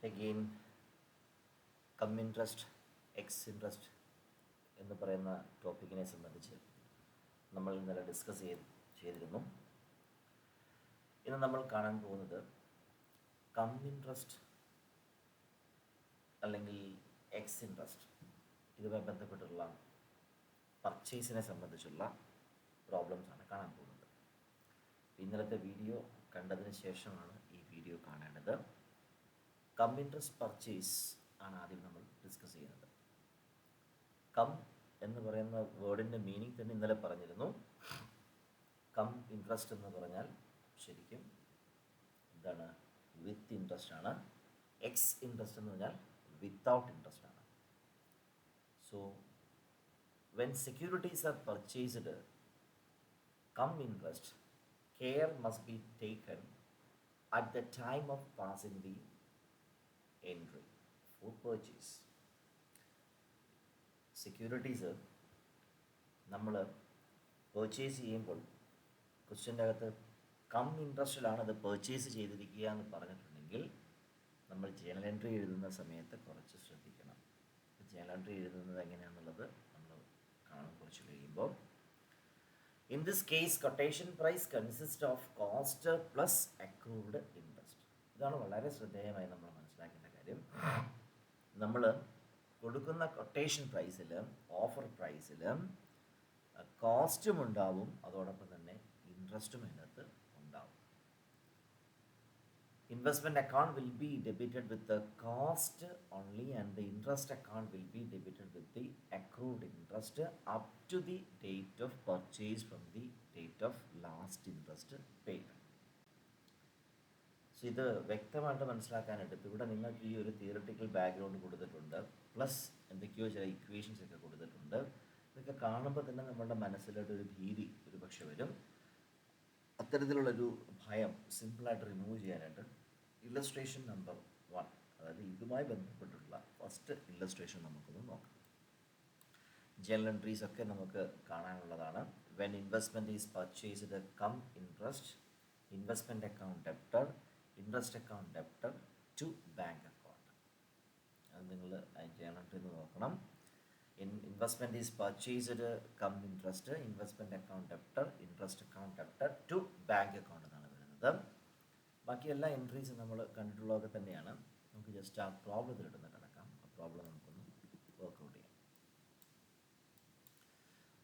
Again come interest, X interest എന്ന് പറയുന്ന ടോപ്പിക്കിനെ സംബന്ധിച്ച് നമ്മൾ ഇന്നലെ ഡിസ്കസ് ചെയ്തിരുന്നു. ഇന്ന് നമ്മൾ കാണാൻ പോകുന്നത് കം ഇൻട്രസ്റ്റ് അല്ലെങ്കിൽ എക്സ് ഇൻട്രസ്റ്റ് ഇതുമായി ബന്ധപ്പെട്ടുള്ള പർച്ചേസിനെ സംബന്ധിച്ചുള്ള പ്രോബ്ലംസാണ് കാണാൻ പോകുന്നത്. ഇന്നലത്തെ വീഡിയോ കണ്ടതിന് ശേഷമാണ് ഈ വീഡിയോ കാണേണ്ടത്. കം ഇൻട്രസ്റ്റ് പർച്ചേസ് ആണ് ആദ്യം നമ്മൾ ഡിസ്കസ് ചെയ്യുന്നത്. കം എന്ന് പറയുന്ന വേർഡിൻ്റെ മീനിങ് തന്നെ ഇന്നലെ പറഞ്ഞിരുന്നു. കം ഇൻട്രസ്റ്റ് എന്ന് പറഞ്ഞാൽ ശരിക്കും എന്താണ്? വിത്ത് ഇൻട്രസ്റ്റ് ആണ്. എക്സ് ഇൻട്രസ്റ്റ് എന്ന് പറഞ്ഞാൽ വിത്തൗട്ട് ഇൻട്രസ്റ്റ് ആണ്. So when securities are purchased, come interest, care must be taken at the time of passing the entry for purchase. Securities നമ്മൾ പർച്ചേസ് ചെയ്യുമ്പോൾ ക്വസ്റ്റ്യൻ്റെ അകത്ത് കം ഇൻട്രസ്റ്റിലാണ് അത് പർച്ചേസ് ചെയ്തിരിക്കുക എന്ന് പറഞ്ഞിട്ടുണ്ടെങ്കിൽ നമ്മൾ ജേണൽ എൻട്രി എഴുതുന്ന സമയത്ത് കുറച്ച് ശ്രദ്ധിക്കണം. ജേണൽ എൻട്രി എഴുതുന്നത് എങ്ങനെയാണെന്നുള്ളത് നമ്മൾ കാണാൻ കുറച്ച് കഴിയുമ്പോൾ. In this case quotation price consist of cost plus accrued interest. ഇതാണ് വളരെ ശ്രദ്ധേയമായി നമ്മൾ മനസ്സിലാക്കേണ്ട കാര്യം. നമ്മൾ കൊടുക്കുന്ന കൊട്ടേഷൻ പ്രൈസിൽ, ഓഫർ പ്രൈസിൽ കോസ്റ്റും ഉണ്ടാവും, അതോടൊപ്പം തന്നെ ഇൻട്രസ്റ്റും അതിനകത്ത് ഉണ്ടാവും. Investment account will be debited with the cost only and the interest account will be debited with the accrued interest up to the date of purchase from the date of last interest paid. So ഇത് വ്യക്തമായിട്ട് മനസ്സിലാക്കാനായിട്ട് ഇപ്പോൾ ഇവിടെ നിങ്ങൾക്ക് ഈ ഒരു theoretical background കൊടുത്തിട്ടുണ്ട്, plus എന്തൊക്കെയോ ചില ഇക്വേഷൻസ് ഒക്കെ കൊടുത്തിട്ടുണ്ട്. ഇതൊക്കെ കാണുമ്പോൾ തന്നെ നമ്മളുടെ മനസ്സിലോട്ടൊരു ഭീതി ഒരു പക്ഷെ വരും. അത്തരത്തിലുള്ളൊരു ഭയം സിമ്പിളായിട്ട് റിമൂവ് ചെയ്യാനായിട്ട് ഇല്ലസ്ട്രേഷൻ നമ്പർ 1, അതായത് ഇതുമായി ബന്ധപ്പെട്ടിട്ടുള്ള ഫസ്റ്റ് ഇല്ലസ്ട്രേഷൻ നമുക്കൊന്ന് നോക്കാം. ജേണൽ എൻട്രീസ് ഒക്കെ നമുക്ക് കാണാനുള്ളതാണ്. When investment is purchased cum interest, investment account debtor, interest account debtor to bank account. അത് നിങ്ങൾ ജേണൽ എൻട്രി നോക്കണം. Investment is purchased cum interest, investment account debtor, interest account debtor to bank account എന്നാണ് വരുന്നത്. ബാക്കി എല്ലാ എൻട്രീസും നമ്മൾ കണ്ടിട്ടുള്ളതൊക്കെ തന്നെയാണ്. നമുക്ക് ജസ്റ്റ് ആ പ്രോബ്ലത്തിലിട്ടൊന്ന് കിടക്കാം. ആ പ്രോബ്ലം നമുക്കൊന്ന് വർക്ക്ഔട്ട് ചെയ്യാം.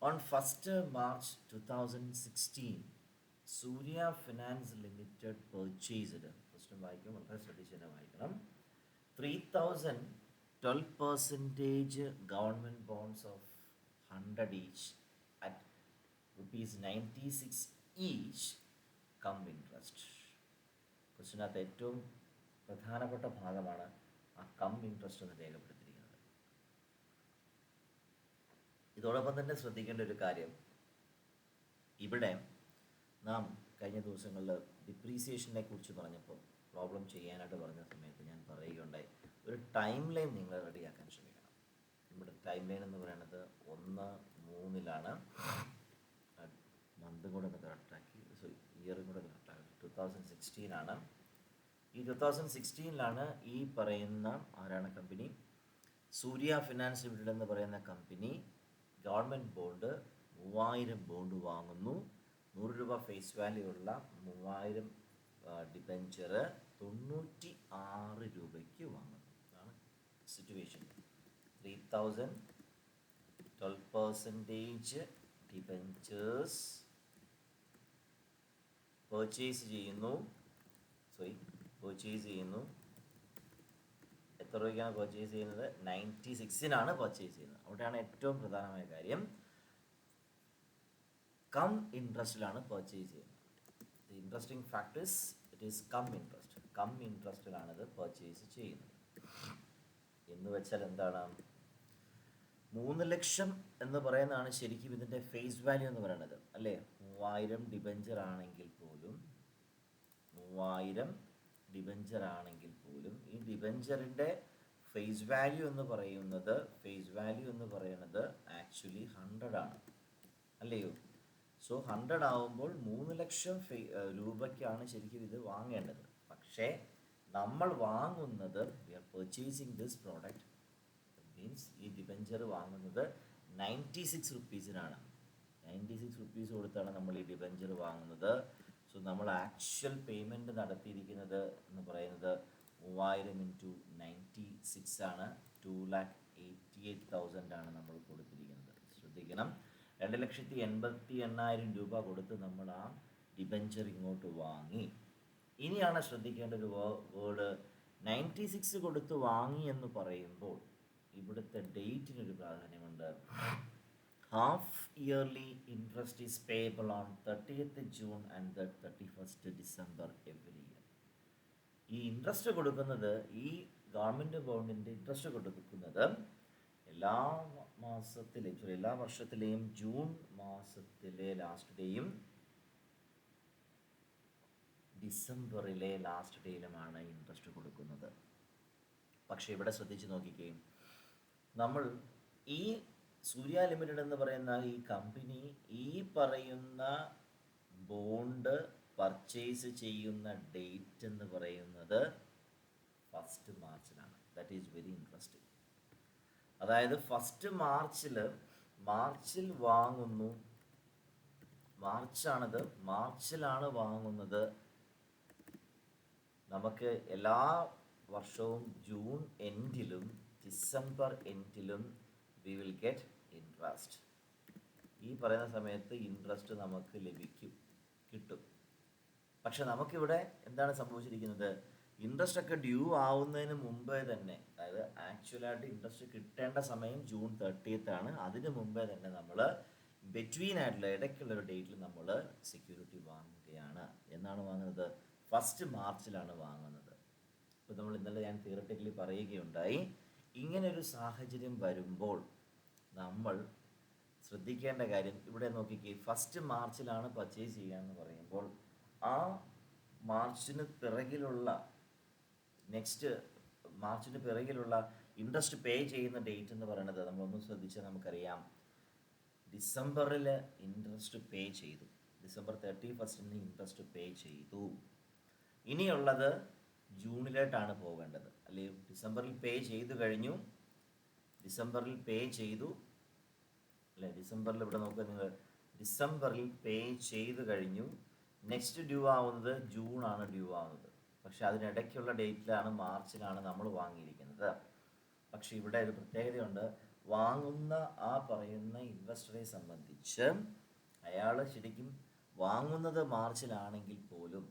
On 1st March 2016 Surya finance limited purchased, first വായിക്കും, വളരെ ശ്രദ്ധിച്ച് തന്നെ വായിക്കണം, 3,012% government bonds of 100 each at ₹96 each cum interest. ക്വസ്റ്റിനകത്ത് ഏറ്റവും പ്രധാനപ്പെട്ട ഭാഗമാണ് ആ കം ഇൻട്രസ്റ്റ് എന്ന് രേഖപ്പെടുത്തിയിരിക്കുന്നത്. ഇതോടൊപ്പം തന്നെ ശ്രദ്ധിക്കേണ്ട ഒരു കാര്യം, ഇവിടെ നാം കഴിഞ്ഞ ദിവസങ്ങളിൽ ഡിപ്രീസിയേഷനെ കുറിച്ച് പറഞ്ഞപ്പോൾ പ്രോബ്ലം ചെയ്യാനായിട്ട് പറഞ്ഞ സമയത്ത് ഞാൻ പറയുകയുണ്ടായി, ഒരു ടൈം ലൈൻ നിങ്ങൾ റെഡിയാക്കാൻ ശ്രമിക്കണം. നമ്മുടെ ടൈം ലൈൻ എന്ന് പറയുന്നത് 1/3 മന്തും കൂടെ ഒന്ന് കറക്റ്റാക്കി, ഇയറും കൂടെ കറക്റ്റാക്കി, 2016 ഈ 2016 ഈ പറയുന്ന ആരാണ് കമ്പനി? സൂര്യ ഫിനാൻസ് ലിമിറ്റഡ് എന്ന് പറയുന്ന കമ്പനി ഗവൺമെൻറ് ബോണ്ട് 3000 ബോണ്ട് വാങ്ങുന്നു. 100 രൂപ ഫേസ് വാല്യൂ ഉള്ള 3000 ഡിബെഞ്ചർ 96 രൂപയ്ക്ക് വാങ്ങുന്നു. അതാണ് സിറ്റുവേഷൻ. 3,012% ഡിബെഞ്ചേഴ്സ് പർച്ചേസ് ചെയ്യുന്നു. എത്ര രൂപയ്ക്കാണ് പർച്ചേസ് ചെയ്യുന്നത്? 96 പർച്ചേസ് ചെയ്യുന്നത്. അവിടെയാണ് ഏറ്റവും പ്രധാനമായ കാര്യം. കം ഇൻട്രസ്റ്റിലാണ് പർച്ചേസ് ചെയ്യുന്നത്. The interesting fact is it is cum interest. Cum ഇൻട്രസ്റ്റിലാണ് ഇത് പർച്ചേസ് ചെയ്യുന്നത്. എന്ന് വെച്ചാൽ എന്താണ്? 3 ലക്ഷം എന്ന് പറയുന്നതാണ് ശരിക്കും ഇതിൻ്റെ ഫേസ് വാല്യൂ എന്ന് പറയുന്നത്, അല്ലേ? 3000 ഡിബെഞ്ചർ ആണെങ്കിൽ പോലും ഈ ഡിബെഞ്ചറിൻ്റെ ഫേസ് വാല്യൂ എന്ന് പറയുന്നത് ആക്ച്വലി 100 ആണ്, അല്ലയോ? സോ 100 ആവുമ്പോൾ 3 ലക്ഷം രൂപയ്ക്കാണ് ശരിക്കും ഇത് വാങ്ങേണ്ടത്. പക്ഷേ നമ്മൾ വാങ്ങുന്നത്, we are purchasing this product, means ഈ ഡിബഞ്ചർ വാങ്ങുന്നത് 96 റുപ്പീസിനാണ്. 96 റുപ്പീസ് കൊടുത്താണ് നമ്മൾ ഈ ഡിബഞ്ചർ വാങ്ങുന്നത്. സോ നമ്മൾ ആക്ച്വൽ പേയ്മെൻറ്റ് നടത്തിയിരിക്കുന്നത് എന്ന് പറയുന്നത് 3000 ഇൻറ്റു 96 ആണ്. 2,88,000 ആണ് നമ്മൾ കൊടുത്തിരിക്കുന്നത്. ശ്രദ്ധിക്കണം, 2,88,000 രൂപ കൊടുത്ത് നമ്മൾ ആ ഡിബഞ്ചർ ഇങ്ങോട്ട് വാങ്ങി. ഇനിയാണ് ശ്രദ്ധിക്കേണ്ട ഒരു വേർഡ്, 96 കൊടുത്ത് വാങ്ങി എന്ന് പറയുമ്പോൾ ഇവിടുത്തെ ഡേറ്റിനൊരു പ്രാധാന്യമുണ്ട്. Half yearly interest is payable on 30th June and 31st December every year. ഈ ഇൻട്രസ്റ്റ് കൊടുക്കുന്നത്, ഈ ഗവൺമെൻറ് ബോണ്ടിൻ്റെ ഇൻട്രസ്റ്റ് കൊടുക്കുന്നത് എല്ലാ മാസത്തിലെയും, എല്ലാ വർഷത്തിലെയും ജൂൺ മാസത്തിലെ ലാസ്റ്റ് ഡേയും ഡിസംബറിലെ ലാസ്റ്റ് ഡേയിലുമാണ് ഇൻട്രസ്റ്റ് കൊടുക്കുന്നത്. പക്ഷേ ഇവിടെ ശ്രദ്ധിച്ച് നോക്കിക്കേ, നമ്മൾ ഈ സൂര്യ ലിമിറ്റഡ് എന്ന് പറയുന്ന ഈ കമ്പനി ഈ പറയുന്ന ബോണ്ട് പർച്ചേസ് ചെയ്യുന്ന ഡേറ്റ് എന്ന് പറയുന്നത് 1st മാർച്ചിലാണ്. That is very interesting. അതായത് 1st മാർച്ചിൽ വാങ്ങുന്നു, മാർച്ചിലാണ് വാങ്ങുന്നത്. നമുക്ക് എല്ലാ വർഷവും ജൂൺ എൻഡിലും ഡിസംബർ എൻഡിലും വി വിൽ ഗെറ്റ് ഇൻട്രസ്റ്റ്. ഈ പറയുന്ന സമയത്ത് ഇൻട്രസ്റ്റ് നമുക്ക് കിട്ടും. പക്ഷെ നമുക്കിവിടെ എന്താണ് സംഭവിച്ചിരിക്കുന്നത്, ഇൻട്രസ്റ്റ് ഒക്കെ ഡ്യൂ ആവുന്നതിന് മുമ്പേ തന്നെ, അതായത് ആക്ച്വലായിട്ട് ഇൻട്രസ്റ്റ് കിട്ടേണ്ട സമയം ജൂൺ 30th ആണ്. അതിന് മുമ്പേ തന്നെ നമ്മൾ ബിറ്റ്വീൻ ആയിട്ടുള്ള ഇടയ്ക്കുള്ളൊരു ഡേറ്റിൽ നമ്മൾ സെക്യൂരിറ്റി വാങ്ങുകയാണ്. എന്നാണ് വാങ്ങുന്നത്? 1st മാർച്ചിലാണ് വാങ്ങുന്നത്. ഇപ്പോൾ നമ്മൾ ഇന്നലെ ഞാൻ തിയററ്റിക്കലി പറയുകയുണ്ടായി, ഇങ്ങനൊരു സാഹചര്യം വരുമ്പോൾ നമ്മൾ ശ്രദ്ധിക്കേണ്ട കാര്യം, ഇവിടെ നോക്കിക്കേ, 1st മാർച്ചിലാണ് പർച്ചേസ് ചെയ്യുക എന്ന് പറയുമ്പോൾ ആ മാർച്ചിന് പിറകിലുള്ള ഇൻട്രസ്റ്റ് പേ ചെയ്യുന്ന ഡേറ്റ് എന്ന് പറയുന്നത്, നമ്മളൊന്ന് ശ്രദ്ധിച്ചാൽ നമുക്കറിയാം, ഡിസംബറിൽ ഇൻട്രസ്റ്റ് പേ ചെയ്തു. ഡിസംബർ 31 ഇൻട്രസ്റ്റ് പേ ചെയ്തു. ഇനിയുള്ളത് ജൂണിലോട്ടാണ് പോകേണ്ടത്, അല്ലെങ്കിൽ ഡിസംബറിൽ പേ ചെയ്തു കഴിഞ്ഞു. ഡിസംബറിൽ ഇവിടെ നോക്കുക നിങ്ങൾ, ഡിസംബറിൽ പേ ചെയ്തു കഴിഞ്ഞു. നെക്സ്റ്റ് ഡ്യൂ ആവുന്നത് ജൂണാണ് ഡ്യൂ ആവുന്നത്. പക്ഷെ അതിനിടയ്ക്കുള്ള ഡേറ്റിലാണ്, മാർച്ചിലാണ് നമ്മൾ വാങ്ങിയിരിക്കുന്നത്. പക്ഷെ ഇവിടെ ഒരു പ്രത്യേകതയുണ്ട്. വാങ്ങുന്ന ആ പറയുന്ന ഇൻവെസ്റ്ററെ സംബന്ധിച്ച് അയാൾ ശരിക്കും വാങ്ങുന്നത് മാർച്ചിലാണെങ്കിൽ പോലും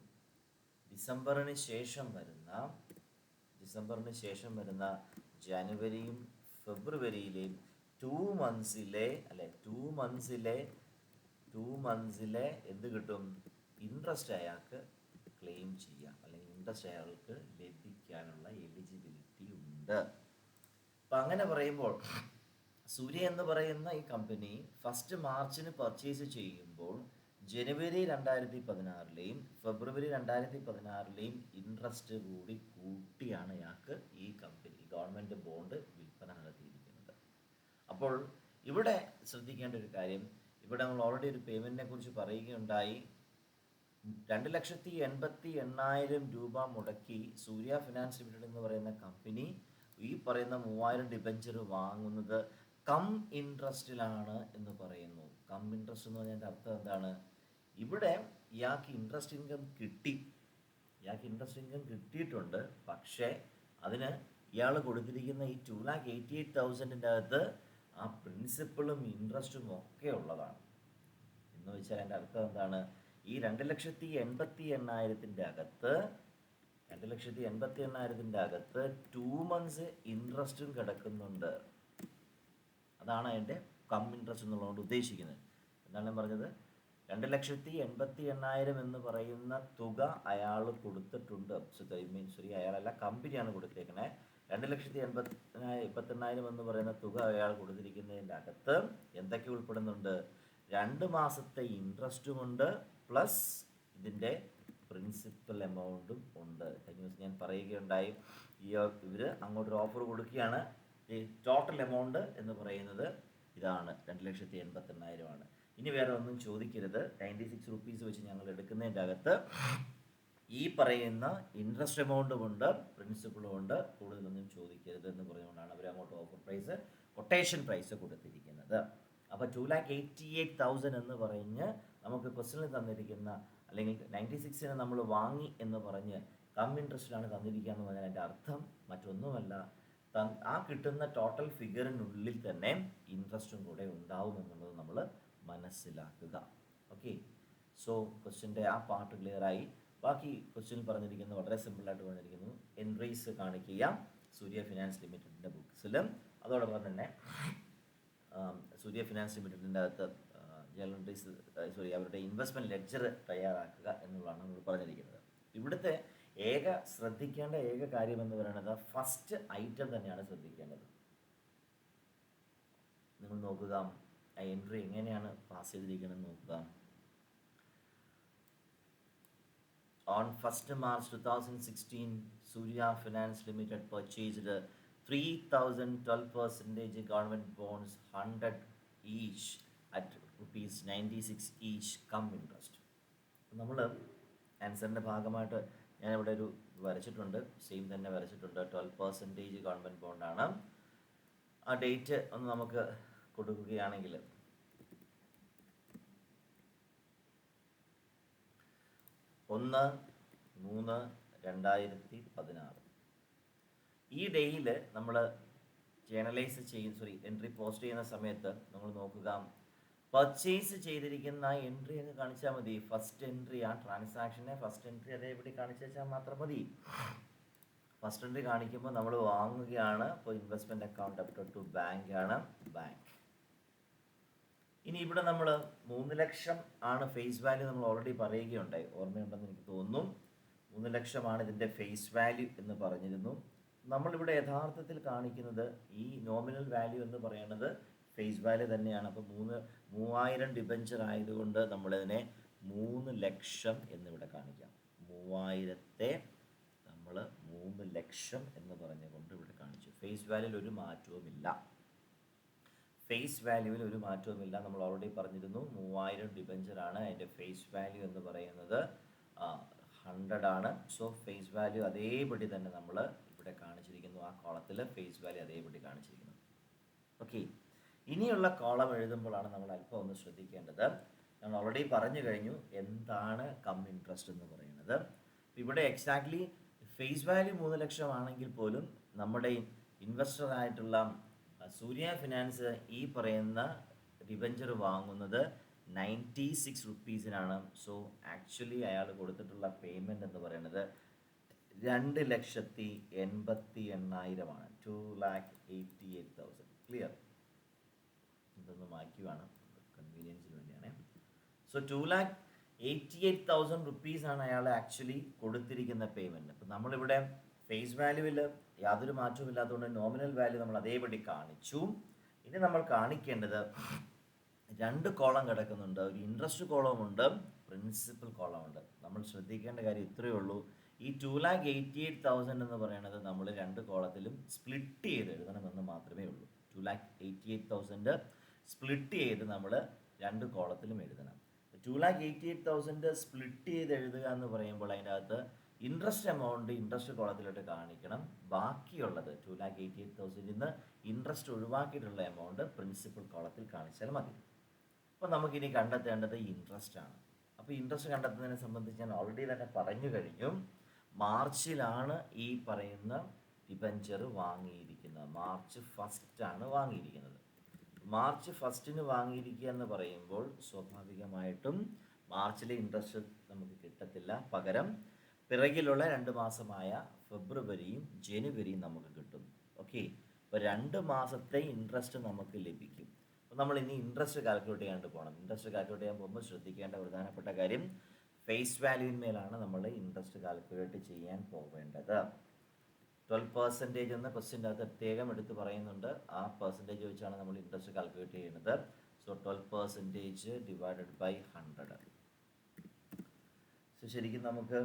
ഡിസംബറിന് ശേഷം വരുന്ന ജനുവരിയും ഫെബ്രുവരിയിലെയും 2 മന്ത്സിലെ എന്ത് കിട്ടും? ഇൻട്രസ്റ്റ് അയാൾക്ക് ക്ലെയിം ചെയ്യാം, അല്ലെങ്കിൽ ഇൻട്രസ്റ്റ് അയാൾക്ക് ലഭിക്കാനുള്ള എലിജിബിലിറ്റി ഉണ്ട്. അപ്പം അങ്ങനെ പറയുമ്പോൾ സൂര്യ എന്ന് പറയുന്ന ഈ കമ്പനി 1st മാർച്ചിന് പർച്ചേസ് ചെയ്യുമ്പോൾ ജനുവരി 2016 ഫെബ്രുവരി 2016 ഇൻട്രസ്റ്റ് കൂടി കൂട്ടിയാണ് അയാൾക്ക് ഈ കമ്പനി ഗവൺമെൻറ് ബോണ്ട് വിൽപ്പന നടത്തിയിരിക്കുന്നത്. അപ്പോൾ ഇവിടെ ശ്രദ്ധിക്കേണ്ട ഒരു കാര്യം, ഇവിടെ നമ്മൾ ഓൾറെഡി ഒരു പേയ്മെൻറ്റിനെ കുറിച്ച് പറയുകയുണ്ടായി. 2,88,000 രൂപ മുടക്കി സൂര്യ ഫിനാൻസ് ലിമിറ്റഡ് എന്ന് പറയുന്ന കമ്പനി ഈ പറയുന്ന 3000 ഡിബഞ്ചർ വാങ്ങുന്നത് കം ഇൻട്രസ്റ്റിലാണ് എന്ന് പറയുന്നു. കം ഇൻട്രസ്റ്റ് എന്ന് പറഞ്ഞതിൻ്റെ അർത്ഥം എന്താണ്? ഇവിടെ ഇയാൾക്ക് ഇൻട്രസ്റ്റ് ഇൻകം കിട്ടിയിട്ടുണ്ട്. പക്ഷേ അതിന് ഇയാൾ കൊടുത്തിരിക്കുന്ന ഈ 2,88,000 അകത്ത് ആ പ്രിൻസിപ്പളും ഇൻട്രസ്റ്റും ഒക്കെ ഉള്ളതാണ്. എന്ന് വെച്ചാൽ എൻ്റെ അർത്ഥം എന്താണ്? ഈ 2,88,000 അകത്ത് 2 months ഇൻട്രസ്റ്റും കിടക്കുന്നുണ്ട്. അതാണ് അതിൻ്റെ കം ഇൻട്രസ്റ്റ് എന്നുള്ളതുകൊണ്ട് ഉദ്ദേശിക്കുന്നത്. എന്താണ് ഞാൻ പറഞ്ഞത്? 2,88,000 എന്ന് പറയുന്ന തുക അയാൾ കൊടുത്തിട്ടുണ്ട്. അയാളല്ല, കമ്പനിയാണ് കൊടുത്തേക്കണേ. 2,88,000 എന്ന് പറയുന്ന തുക അയാൾ കൊടുത്തിരിക്കുന്നതിൻ്റെ അകത്ത് എന്തൊക്കെ ഉൾപ്പെടുന്നുണ്ട്? 2 മാസത്തെ ഇൻട്രസ്റ്റുമുണ്ട്, പ്ലസ് ഇതിൻ്റെ പ്രിൻസിപ്പൽ എമൗണ്ടും ഉണ്ട്. കഴിഞ്ഞ ദിവസം ഞാൻ പറയുകയുണ്ടായി, ഇവർ അങ്ങോട്ടൊരു ഓഫർ കൊടുക്കുകയാണ്. ഈ ടോട്ടൽ എമൗണ്ട് എന്ന് പറയുന്നത് ഇതാണ്, 2,88,000 ആണ്. ഇനി വേറെ ഒന്നും ചോദിക്കരുത്. 96 റുപ്പീസ് വെച്ച് ഞങ്ങൾ എടുക്കുന്നതിൻ്റെ അകത്ത് ഈ പറയുന്ന ഇൻട്രസ്റ്റ് എമൗണ്ടും ഉണ്ട്, പ്രിൻസിപ്പളും ഉണ്ട്, കൂടുതലൊന്നും ചോദിക്കരുത് എന്ന് പറഞ്ഞുകൊണ്ടാണ് അവർ അങ്ങോട്ട് ഓഫർ പ്രൈസ്, കൊട്ടേഷൻ പ്രൈസ് കൊടുത്തിരിക്കുന്നത്. അപ്പോൾ 2,88,000 എന്ന് പറഞ്ഞ് നമുക്ക് ക്വസ്റ്റനിൽ തന്നിരിക്കുന്ന, അല്ലെങ്കിൽ 96 നമ്മൾ വാങ്ങി എന്ന് പറഞ്ഞ് ഇൻട്രസ്റ്റിലാണ് തന്നിരിക്കുക എന്ന് പറഞ്ഞാൽ അതിൻ്റെ അർത്ഥം മറ്റൊന്നുമല്ല, ആ കിട്ടുന്ന ടോട്ടൽ ഫിഗറിനുള്ളിൽ തന്നെ ഇൻട്രസ്റ്റും കൂടെ ഉണ്ടാവും എന്നുള്ളത് നമ്മൾ മനസ്സിലാക്കുക. ഓക്കെ, സോ ക്വസ്റ്റ്യൻ്റെ ആ പാർട്ട് ക്ലിയറായി. ബാക്കി ക്വസ്റ്റ്യനിൽ പറഞ്ഞിരിക്കുന്നത് വളരെ സിമ്പിളായിട്ട് പറഞ്ഞിരിക്കുന്നു. എൻട്രീസ് കാണിക്കുക സൂര്യ ഫിനാൻസ് ലിമിറ്റഡിൻ്റെ ബുക്സിലും, അതോടൊപ്പം തന്നെ സൂര്യ ഫിനാൻസ് ലിമിറ്റഡിൻ്റെ അകത്ത് ജനറൽ എൻട്രീസ്, അവരുടെ ഇൻവെസ്റ്റ്മെൻറ്റ് ലെഡ്ജർ തയ്യാറാക്കുക എന്നുള്ളതാണ് നമ്മൾ പറഞ്ഞിരിക്കുന്നത്. ഇവിടുത്തെ ശ്രദ്ധിക്കേണ്ട ഏക കാര്യം എന്ന് പറയുന്നത് ഫസ്റ്റ് ഐറ്റം തന്നെയാണ് ശ്രദ്ധിക്കേണ്ടത്. നിങ്ങൾ നോക്കുക, ആ എൻട്രി എങ്ങനെയാണ് പാസ് ചെയ്തിരിക്കണമെന്ന് നോക്കുക. On 1st March 2016, Surya Finance Limited purchased 3,012% government bonds, 100 each at rupees 96 each come interest. നമ്മൾ ആൻസറിൻ്റെ ഭാഗമായിട്ട് ഞാനിവിടെ ഒരു വരച്ചിട്ടുണ്ട്, സെയിം തന്നെ വരച്ചിട്ടുണ്ട്. 12% ഗവൺമെൻറ് ബോണ്ടാണ്. ആ ഡേറ്റ് ഒന്ന് നമുക്ക് കൊടുക്കുകയാണെങ്കിൽ 1/3/2016. ഈ ഡേയിൽ നമ്മൾ എൻട്രി പോസ്റ്റ് ചെയ്യുന്ന സമയത്ത് നമ്മൾ നോക്കുക, പർച്ചേസ് ചെയ്തിരിക്കുന്ന എൻട്രി അങ്ങ് കാണിച്ചാൽ മതി. ഫസ്റ്റ് എൻട്രി, ആ ട്രാൻസാക്ഷനെ ഫസ്റ്റ് എൻട്രി അതേപടി കാണിച്ചു വെച്ചാൽ മാത്രം മതി. ഫസ്റ്റ് എൻട്രി കാണിക്കുമ്പോൾ നമ്മൾ വാങ്ങുകയാണ്. അപ്പോൾ investment account debited to bank ആണ്, ബാങ്ക്. ഇനി ഇവിടെ നമ്മൾ 3 ലക്ഷം ആണ് ഫേസ് വാല്യൂ, നമ്മൾ ഓൾറെഡി പറയുകയുണ്ടായി, ഓർമ്മയുണ്ടെന്ന് എനിക്ക് തോന്നുന്നു. 3 ലക്ഷമാണ് ഇതിൻ്റെ ഫേസ് വാല്യൂ എന്ന് പറഞ്ഞിരുന്നു. നമ്മളിവിടെ യഥാർത്ഥത്തിൽ കാണിക്കുന്നത് ഈ നോമിനൽ വാല്യൂ എന്ന് പറയുന്നത് ഫേസ് വാല്യൂ തന്നെയാണ്. അപ്പോൾ 3000 ഡിബഞ്ചർ ആയതുകൊണ്ട് നമ്മളിതിനെ 3 ലക്ഷം എന്നിവിടെ കാണിക്കാം. 3000-ത്തെ നമ്മൾ 3 ലക്ഷം എന്ന് പറഞ്ഞുകൊണ്ട് ഇവിടെ കാണിച്ചു. ഫേസ് വാല്യൂവിൽ ഒരു മാറ്റവുമില്ല. നമ്മൾ ഓൾറെഡി പറഞ്ഞിരുന്നു 3000 ഡിബഞ്ചറാണ്. അതിൻ്റെ ഫേസ് വാല്യൂ എന്ന് പറയുന്നത് 100 ആണ്. സോ ഫേസ് വാല്യൂ അതേപടി തന്നെ നമ്മൾ ഇവിടെ കാണിച്ചിരിക്കുന്നു. ആ കോളത്തിൽ ഫേസ് വാല്യൂ അതേപടി കാണിച്ചിരിക്കുന്നു. ഓക്കെ, ഇനിയുള്ള കോളം എഴുതുമ്പോഴാണ് നമ്മൾ അല്പം ഒന്ന് ശ്രദ്ധിക്കേണ്ടത്. നമ്മൾ ഓൾറെഡി പറഞ്ഞു കഴിഞ്ഞു എന്താണ് ഇൻട്രസ്റ്റ് എന്ന് പറയുന്നത്. ഇവിടെ എക്സാക്ട്ലി ഫേസ് വാല്യൂ 3 ലക്ഷം ആണെങ്കിൽ പോലും നമ്മുടെ ഇൻവെസ്റ്ററായിട്ടുള്ള സൂര്യ ഫിനാൻസ് ഈ പറയുന്ന ഡിബഞ്ചർ വാങ്ങുന്നത് 96 റുപ്പീസിനാണ്. സോ ആക്ച്വലി അയാൾ കൊടുത്തിട്ടുള്ള പേയ്മെൻറ്റ് എന്ന് പറയുന്നത് 2,88,000 2,88,000. ക്ലിയർ? ഇതൊന്ന് മാറ്റുവാണ് കൺവീനിയൻസിന് വേണ്ടിയാണ്. സോ 2,88,000 റുപ്പീസാണ് അയാൾ ആക്ച്വലി കൊടുത്തിരിക്കുന്ന പേയ്മെൻറ്റ്. അപ്പം നമ്മളിവിടെ ഫേസ് വാല്യൂവിൽ യാതൊരു മാറ്റവും ഇല്ലാത്തതുകൊണ്ട് നോമിനൽ വാല്യൂ നമ്മൾ അതേപടി കാണിച്ചു. ഇനി നമ്മൾ കാണിക്കേണ്ടത് 2 കോളം കിടക്കുന്നുണ്ട്. ഒരു ഇൻട്രസ്റ്റ് കോളമുണ്ട്, പ്രിൻസിപ്പൽ കോളമുണ്ട്. നമ്മൾ ശ്രദ്ധിക്കേണ്ട കാര്യം ഇത്രയേ ഉള്ളൂ. ഈ 2,88,000 എന്ന് പറയുന്നത് നമ്മൾ 2 കോളത്തിലും സ്പ്ലിറ്റ് ചെയ്ത് എഴുതണമെന്ന് മാത്രമേ ഉള്ളൂ. 2,88,000 സ്പ്ലിറ്റ് ചെയ്ത് നമ്മൾ 2 കോളത്തിലും എഴുതണം. 2,88,000 സ്പ്ലിറ്റ് ചെയ്ത് എഴുതുക എന്ന് പറയുമ്പോൾ അതിൻ്റെ അകത്ത് ഇൻട്രസ്റ്റ് എമൗണ്ട് ഇൻട്രസ്റ്റ് കോളത്തിലോട്ട് കാണിക്കണം. ബാക്കിയുള്ളത് 2,88,000 നിന്ന് ഇൻട്രസ്റ്റ് ഒഴിവാക്കിയിട്ടുള്ള എമൗണ്ട് പ്രിൻസിപ്പൽ കോളത്തിൽ കാണിച്ചാൽ മതി. അപ്പോൾ നമുക്കിനി കണ്ടെത്തേണ്ടത് ഇൻട്രസ്റ്റ് ആണ്. അപ്പോൾ ഇൻട്രസ്റ്റ് കണ്ടെത്തുന്നതിനെ സംബന്ധിച്ച് ഞാൻ ഓൾറെഡി തന്നെ പറഞ്ഞു കഴിഞ്ഞു. മാർച്ചിലാണ് ഈ പറയുന്ന ഡിബഞ്ചർ വാങ്ങിയിരിക്കുന്നത്. മാർച്ച് 1 വാങ്ങിയിരിക്കുന്നത്. മാർച്ച് 1 വാങ്ങിയിരിക്കുക എന്ന് പറയുമ്പോൾ സ്വാഭാവികമായിട്ടും മാർച്ചിലെ ഇൻട്രസ്റ്റ് നമുക്ക് കിട്ടത്തില്ല. പകരം പിറകിലുള്ള 2 മാസമായ ഫെബ്രുവരിയും ജനുവരിയും നമുക്ക് കിട്ടും. ഓക്കെ, അപ്പോൾ 2 മാസത്തെ ഇൻട്രസ്റ്റ് നമുക്ക് ലഭിക്കും. അപ്പോൾ നമ്മൾ ഇനി ഇൻട്രസ്റ്റ് കാൽക്കുലേറ്റ് ചെയ്യാണ്ട് പോകണം. ഇൻട്രസ്റ്റ് കാൽക്കുലേറ്റ് ചെയ്യാൻ പോകുമ്പോൾ ശ്രദ്ധിക്കേണ്ട പ്രധാനപ്പെട്ട കാര്യം ഫേസ് വാല്യൂവിന്മേലാണ് നമ്മൾ ഇൻട്രസ്റ്റ് കാൽക്കുലേറ്റ് ചെയ്യാൻ പോവേണ്ടത്. 12% എന്ന ക്വസ്റ്റ്യൻ്റെ അകത്ത് പ്രത്യേകം എടുത്ത് പറയുന്നുണ്ട്. ആ പെർസെൻറ്റേജ് വെച്ചാണ് നമ്മൾ ഇൻട്രസ്റ്റ് കാൽക്കുലേറ്റ് ചെയ്യുന്നത്. So 12% divided by 100. സോ ശരിക്കും നമുക്ക്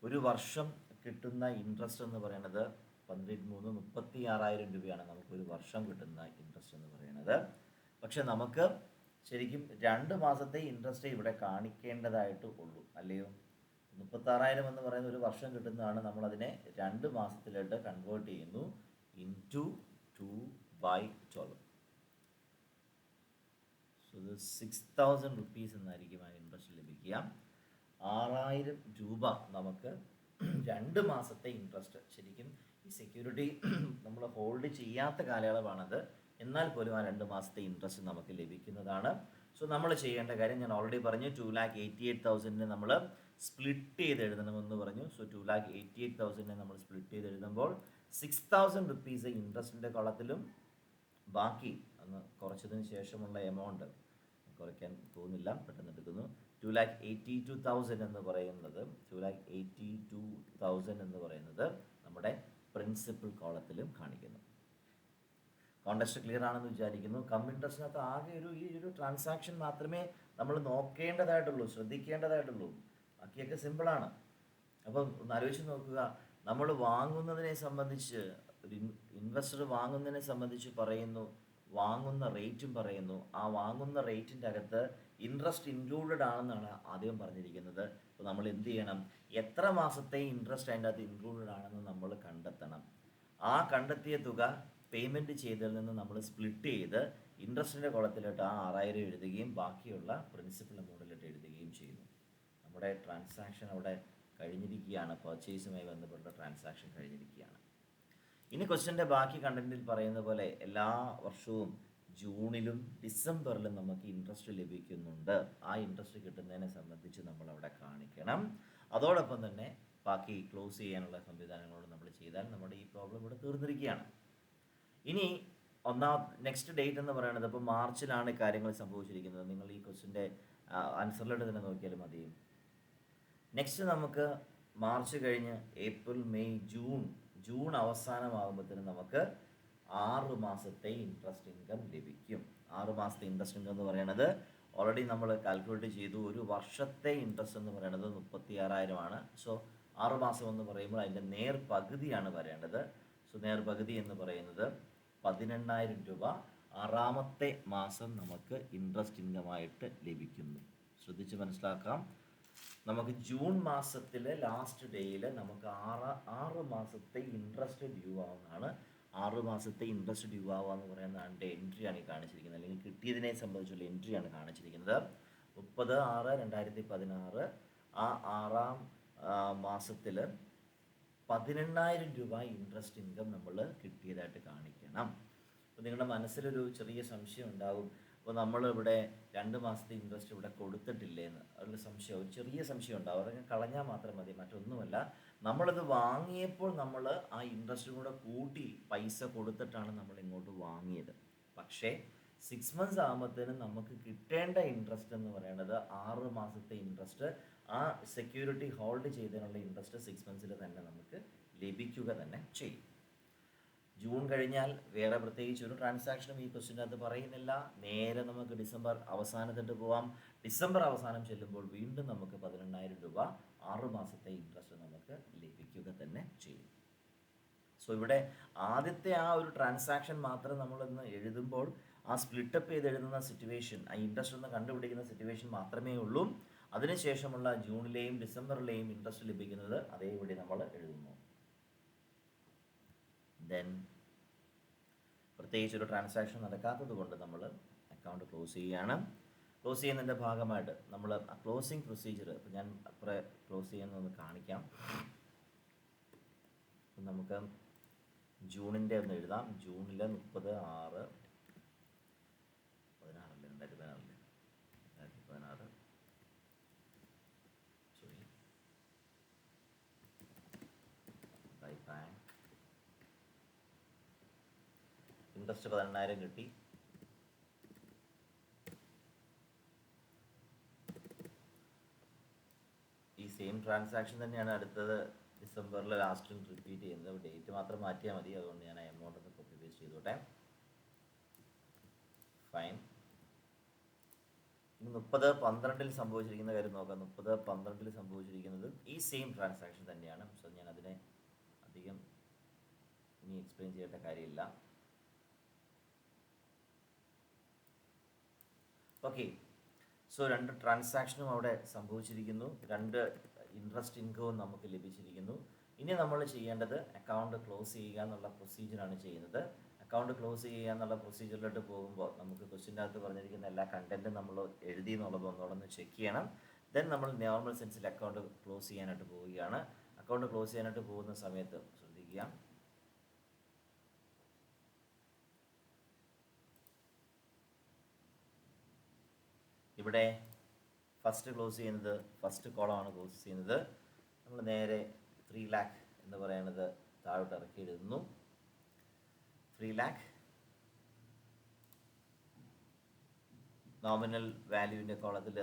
ഒരു വർഷം കിട്ടുന്ന ഇൻട്രസ്റ്റ് എന്ന് പറയുന്നത് 36,000 രൂപയാണ് നമുക്ക് ഒരു വർഷം കിട്ടുന്ന ഇൻട്രസ്റ്റ് എന്ന് പറയുന്നത്. പക്ഷെ നമുക്ക് ശരിക്കും 2 മാസത്തെ ഇൻട്രസ്റ്റ് ഇവിടെ കാണിക്കേണ്ടതായിട്ട് ഉള്ളൂ, അല്ലയോ? 36,000 എന്ന് പറയുന്ന ഒരു വർഷം കിട്ടുന്നതാണ്. നമ്മളതിനെ 2 മാസത്തിലോട്ട് കൺവേർട്ട് ചെയ്യുന്നു ഇൻറ്റു 2/12. സോ ഇത് 6,000 റുപ്പീസ് എന്നായിരിക്കും ആ ഇൻട്രസ്റ്റ് ലഭിക്കുക. 6,000 രൂപ നമുക്ക് 2 മാസത്തെ ഇൻട്രസ്റ്റ്. ശരിക്കും ഈ സെക്യൂരിറ്റി നമ്മൾ ഹോൾഡ് ചെയ്യാത്ത കാലയളവാണത്, എന്നാൽ പോലും ആ 2 മാസത്തെ ഇൻട്രസ്റ്റ് നമുക്ക് ലഭിക്കുന്നതാണ്. സോ നമ്മൾ ചെയ്യേണ്ട കാര്യം ഞാൻ ഓൾറെഡി പറഞ്ഞു, 2,88,000 നമ്മൾ സ്പ്ലിറ്റ് ചെയ്ത് എഴുതണമെന്ന് പറഞ്ഞു. സോ 2,88,000 നമ്മൾ സ്പ്ലിറ്റ് ചെയ്ത് എഴുതുമ്പോൾ 6,000 റുപ്പീസ് ഇൻട്രസ്റ്റിൻ്റെ കളത്തിലും ബാക്കി അന്ന് കുറച്ചതിന് ശേഷമുള്ള എമൗണ്ട് കുറയ്ക്കാൻ തോന്നില്ല, പെട്ടെന്ന് എടുക്കുന്നു. 2,82,000 എന്ന് പറയുന്നത് 2,82,000 എന്ന് പറയുന്നത് നമ്മുടെ പ്രിൻസിപ്പൽ കോളത്തിലും കാണിക്കുന്നു. കോണ്ടക്സ്റ്റ് ക്ലിയർ ആണെന്ന് വിചാരിക്കുന്നു. കം ഇൻട്രസ്റ്റിനകത്ത് ആകെ ഈ ഒരു ട്രാൻസാക്ഷൻ മാത്രമേ നമ്മൾ നോക്കേണ്ടതായിട്ടുള്ളൂ, ശ്രദ്ധിക്കേണ്ടതായിട്ടുള്ളൂ. ബാക്കിയൊക്കെ സിമ്പിളാണ്. അപ്പം ഒന്ന് ആലോചിച്ച് നോക്കുക, നമ്മൾ വാങ്ങുന്നതിനെ സംബന്ധിച്ച്, ഒരു ഇൻവെസ്റ്റർ വാങ്ങുന്നതിനെ സംബന്ധിച്ച് പറയുന്നു, വാങ്ങുന്ന റേറ്റും പറയുന്നു. ആ വാങ്ങുന്ന റേറ്റിൻ്റെ അകത്ത് ഇൻട്രസ്റ്റ് ഇൻക്ലൂഡഡ് ആണെന്നാണ് ആദ്യം പറഞ്ഞിരിക്കുന്നത്. അപ്പോൾ നമ്മൾ എന്ത് ചെയ്യണം, എത്ര മാസത്തെ ഇൻട്രസ്റ്റ് അതിൻ്റെ അകത്ത് ഇൻക്ലൂഡഡ് ആണെന്ന് നമ്മൾ കണ്ടെത്തണം. ആ കണ്ടെത്തിയ തുക പേയ്മെൻറ്റ് ചെയ്തതിൽ നിന്ന് നമ്മൾ സ്പ്ലിറ്റ് ചെയ്ത് ഇൻട്രസ്റ്റിൻ്റെ കുളത്തിലിട്ട് ആ 6,000 എഴുതുകയും ബാക്കിയുള്ള പ്രിൻസിപ്പൽ എമൗണ്ടിലിട്ട് എഴുതുകയും ചെയ്യുന്നു. നമ്മുടെ ട്രാൻസാക്ഷൻ അവിടെ കഴിഞ്ഞിരിക്കുകയാണ്. പർച്ചേസുമായി ബന്ധപ്പെട്ട ട്രാൻസാക്ഷൻ കഴിഞ്ഞിരിക്കുകയാണ്. ഇനി ക്വസ്റ്റ്യൻ്റെ ബാക്കി കണ്ടന്റിൽ പറയുന്ന പോലെ എല്ലാ വർഷവും ജൂണിലും ഡിസംബറിലും നമുക്ക് ഇൻട്രസ്റ്റ് ലഭിക്കുന്നുണ്ട്. ആ ഇൻട്രസ്റ്റ് കിട്ടുന്നതിനെ സംബന്ധിച്ച് നമ്മൾ അവിടെ കാണിക്കണം. അതോടൊപ്പം തന്നെ ബാക്കി ക്ലോസ് ചെയ്യാനുള്ള സംവിധാനങ്ങളോട് നമ്മൾ ചെയ്താൽ നമ്മുടെ ഈ പ്രോബ്ലം ഇവിടെ തീർന്നിരിക്കുകയാണ്. ഇനി നെക്സ്റ്റ് ഡേറ്റ് എന്ന് പറയുന്നത് ഇപ്പോൾ മാർച്ചിലാണ് കാര്യങ്ങൾ സംഭവിച്ചിരിക്കുന്നത്. നിങ്ങൾ ഈ ക്വസ്റ്റ്യൻ്റെ ആൻസറിലോട്ട് തന്നെ നോക്കിയാലും മതി. നെക്സ്റ്റ് നമുക്ക് മാർച്ച് കഴിഞ്ഞ് ഏപ്രിൽ, മെയ്, ജൂൺ അവസാനമാകുമ്പോഴത്തേനും നമുക്ക് 6 മാസത്തെ ഇൻട്രസ്റ്റ് ഇൻകം ലഭിക്കും. 6 മാസത്തെ ഇൻട്രസ്റ്റ് ഇൻകം എന്ന് പറയുന്നത് ഓൾറെഡി നമ്മൾ കാൽക്കുലേറ്റ് ചെയ്തു. ഒരു വർഷത്തെ ഇൻട്രസ്റ്റ് എന്ന് പറയുന്നത് 36,000 ആണ്. സോ 6 മാസം എന്ന് പറയുമ്പോൾ അതിൻ്റെ നേർപകുതിയാണ് വരേണ്ടത്. സോ നേർപകുതി എന്ന് പറയുന്നത് 18,000 രൂപ 6-ാമത്തെ മാസം നമുക്ക് ഇൻട്രസ്റ്റ് ഇൻകമായിട്ട് ലഭിക്കുന്നു. ശ്രദ്ധിച്ച് മനസ്സിലാക്കാം. നമുക്ക് ജൂൺ മാസത്തിലെ ലാസ്റ്റ് ഡേയിൽ നമുക്ക് 6 മാസത്തെ ഇൻട്രസ്റ്റ് ഡ്യൂ ആവുന്നതാണ്. 6 മാസത്തെ ഇൻട്രസ്റ്റ് ഡ്യൂ ആവുക എന്ന് പറയുന്ന അതിൻ്റെ എൻട്രിയാണ് ഈ കാണിച്ചിരിക്കുന്നത്, അല്ലെങ്കിൽ കിട്ടിയതിനെ സംബന്ധിച്ചുള്ള എൻട്രിയാണ് കാണിച്ചിരിക്കുന്നത്. 30/6/2016 ആ 6-ാം മാസത്തിൽ 18,000 രൂപ ഇൻട്രസ്റ്റ് ഇൻകം നമ്മൾ കിട്ടിയതായിട്ട് കാണിക്കണം. അപ്പോൾ നിങ്ങളുടെ മനസ്സിലൊരു ചെറിയ സംശയം ഉണ്ടാകും, അപ്പോൾ നമ്മളിവിടെ 2 മാസത്തെ ഇൻട്രസ്റ്റ് ഇവിടെ കൊടുത്തിട്ടില്ലേന്ന് ഒരു സംശയം, ഒരു ചെറിയ സംശയം ഉണ്ടാവും. അതൊക്കെ കളഞ്ഞാൽ മാത്രം മതി, മറ്റൊന്നുമല്ല. നമ്മളത് വാങ്ങിയപ്പോൾ നമ്മൾ ആ ഇൻട്രസ്റ്റും കൂടെ കൂട്ടി പൈസ കൊടുത്തിട്ടാണ് നമ്മൾ ഇങ്ങോട്ട് വാങ്ങിയത്. പക്ഷേ 6 മന്ത്സ് ആകുമ്പോഴത്തേനും നമുക്ക് കിട്ടേണ്ട ഇൻട്രസ്റ്റ് എന്ന് പറയുന്നത് 6 മാസത്തെ ഇൻട്രസ്റ്റ്, ആ സെക്യൂരിറ്റി ഹോൾഡ് ചെയ്തതിനുള്ള ഇൻട്രസ്റ്റ് 6 മന്ത്സിൽ തന്നെ നമുക്ക് ലഭിക്കുക തന്നെ ചെയ്യും. ജൂൺ കഴിഞ്ഞാൽ വേറെ പ്രത്യേകിച്ച് ഒരു ട്രാൻസാക്ഷനും ഈ ക്വസ്റ്റ്യനകത്ത് പറയുന്നില്ല. നേരെ നമുക്ക് ഡിസംബർ അവസാനത്തിട്ട് പോവാം. ഡിസംബർ അവസാനം ചെല്ലുമ്പോൾ വീണ്ടും നമുക്ക് 18,000 രൂപ 6 മാസത്തെ ഇൻട്രസ്റ്റ് നമുക്ക് ലഭിക്കുക തന്നെ ചെയ്യും. സോ ഇവിടെ ആദ്യത്തെ ആ ഒരു ട്രാൻസാക്ഷൻ മാത്രം നമ്മളൊന്ന് എഴുതുമ്പോൾ ആ സ്പ്ലിറ്റപ്പ് ചെയ്ത് എഴുതുന്ന സിറ്റുവേഷൻ, ആ ഇൻട്രസ്റ്റ് ഒന്ന് കണ്ടുപിടിക്കുന്ന സിറ്റുവേഷൻ മാത്രമേ ഉള്ളൂ. അതിനുശേഷമുള്ള ജൂണിലെയും ഡിസംബറിലെയും ഇൻട്രസ്റ്റ് ലഭിക്കുന്നത് അതേപടി നമ്മൾ എഴുതുന്നു. ദെൻ പ്രത്യേകിച്ച് ഒരു ട്രാൻസാക്ഷൻ നടക്കാത്തത് കൊണ്ട് നമ്മൾ അക്കൗണ്ട് ക്ലോസ് ചെയ്യുകയാണ്. ക്ലോസ് ചെയ്യുന്നതിൻ്റെ ഭാഗമായിട്ട് നമ്മൾ ക്ലോസിങ് പ്രൊസീജിയർ ഇപ്പോൾ ഞാൻ ക്ലോസ് ചെയ്യുന്നതൊന്ന് കാണിക്കാം. നമുക്ക് ജൂണിൻ്റെ ഒന്ന് എഴുതാം. ജൂണിൽ 30/6/2016 സോറി ബൈ ബാങ്ക് ഇൻട്രസ്റ്റ് 18,000 കിട്ടി. ഈ സെയിം ട്രാൻസാക്ഷൻ തന്നെയാണ് അടുത്തത് ഡിസംബറിൽ ലാസ്റ്റിൽ റിപ്പീറ്റ് ചെയ്യുന്നത്. ഡേറ്റ് മാത്രം മാറ്റിയാൽ മതി. അതുകൊണ്ട് ഞാൻ എമൗണ്ട് ഒന്ന് കോപ്പി പേസ്റ്റ് ചെയ്തോട്ടെ. ഫൈൻ. ഇനി 30/12 സംഭവിച്ചിരിക്കുന്ന കാര്യം നോക്കാം. 30/12 സംഭവിച്ചിരിക്കുന്നത് ഈ സെയിം ട്രാൻസാക്ഷൻ തന്നെയാണ്. സോ ഞാൻ അതിനെ അധികം ഇനി എക്സ്പ്ലെയിൻ ചെയ്യേണ്ട കാര്യമില്ല. ഓക്കെ. സോ 2 ട്രാൻസാക്ഷനും അവിടെ സംഭവിച്ചിരിക്കുന്നു. ഇൻട്രസ്റ്റ് ഇൻകവും നമുക്ക് ലഭിച്ചിരിക്കുന്നു. ഇനി നമ്മൾ ചെയ്യേണ്ടത് അക്കൗണ്ട് ക്ലോസ് ചെയ്യുക എന്നുള്ള പ്രൊസീജിയറാണ് ചെയ്യുന്നത്. അക്കൗണ്ട് ക്ലോസ് ചെയ്യുക എന്നുള്ള പ്രൊസീജിയറിലോട്ട് പോകുമ്പോൾ നമുക്ക് ക്വസ്റ്റ്യൻ്റെ അകത്ത് പറഞ്ഞിരിക്കുന്ന എല്ലാ കണ്ടൻറ്റും നമ്മൾ എഴുതി എന്നുള്ളത് ഒന്നോടൊന്ന് ചെക്ക് ചെയ്യണം. ദെൻ നമ്മൾ നോർമൽ സെൻസിൽ അക്കൗണ്ട് ക്ലോസ് ചെയ്യാനായിട്ട് പോവുകയാണ്. അക്കൗണ്ട് ക്ലോസ് ചെയ്യാനായിട്ട് പോകുന്ന സമയത്ത് ശ്രദ്ധിക്കുക, ഇവിടെ ഫസ്റ്റ് ക്ലോസ് ചെയ്യുന്നത് ഫസ്റ്റ് കോളമാണ് ക്ലോസ് ചെയ്യുന്നത്. നമ്മൾ നേരെ 3 lakh എന്ന് പറയുന്നത് താഴോട്ട് ഇറക്കി എഴുതുന്നു. 3 lakh നോമിനൽ വാല്യൂവിൻ്റെ കോളത്തിൽ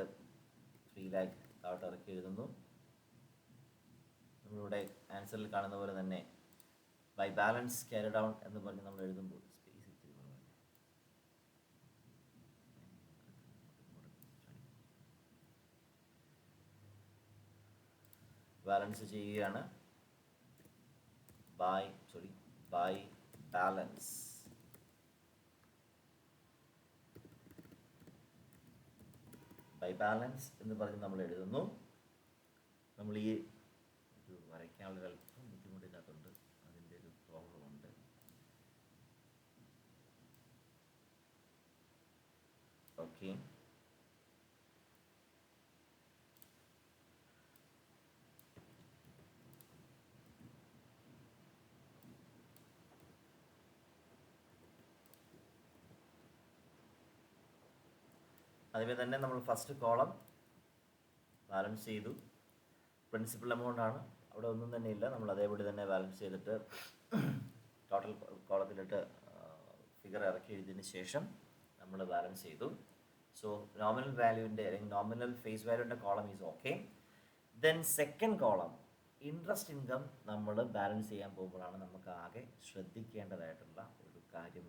3 lakh താഴോട്ട് ഇറക്കി എഴുതുന്നു. നമ്മളിവിടെ ആൻസറിൽ കാണുന്ന പോലെ തന്നെ ബൈ ബാലൻസ് ക്യാരി ഡൗൺ എന്ന് പറഞ്ഞ് നമ്മൾ എഴുതുമ്പോൾ ബാലൻസ് ചെയ്യുകയാണ്. ബൈ ബാലൻസ് എന്ന് പറഞ്ഞ് നമ്മൾ എഴുതുന്നു. നമ്മൾ ഈ വരയ്ക്കാനുള്ള അല്പം ബുദ്ധിമുട്ടില്ലാത്തതുണ്ട്, അതിൻ്റെ ഒരു പ്രോബ്ലം ഉണ്ട്. ഓക്കെ, അതുപോലെ തന്നെ നമ്മൾ ഫസ്റ്റ് കോളം ബാലൻസ് ചെയ്തു. പ്രിൻസിപ്പൽ എമൗണ്ട് ആണ്, അവിടെ ഒന്നും തന്നെ ഇല്ല. നമ്മൾ അതേപടി തന്നെ ബാലൻസ് ചെയ്തിട്ട് ടോട്ടൽ കോളത്തിലിട്ട് ഫിഗർ ഇറക്കി എഴുതിയതിന് ശേഷം നമ്മൾ ബാലൻസ് ചെയ്തു. സോ നോമിനൽ വാല്യൂവിൻ്റെ അല്ലെങ്കിൽ നോമിനൽ ഫേസ് വാല്യൂവിൻ്റെ column is okay. Then second column interest income നമ്മൾ ബാലൻസ് ചെയ്യാൻ പോകുമ്പോഴാണ് നമുക്ക് ആകെ ശ്രദ്ധിക്കേണ്ടതായിട്ടുള്ള ഒരു കാര്യം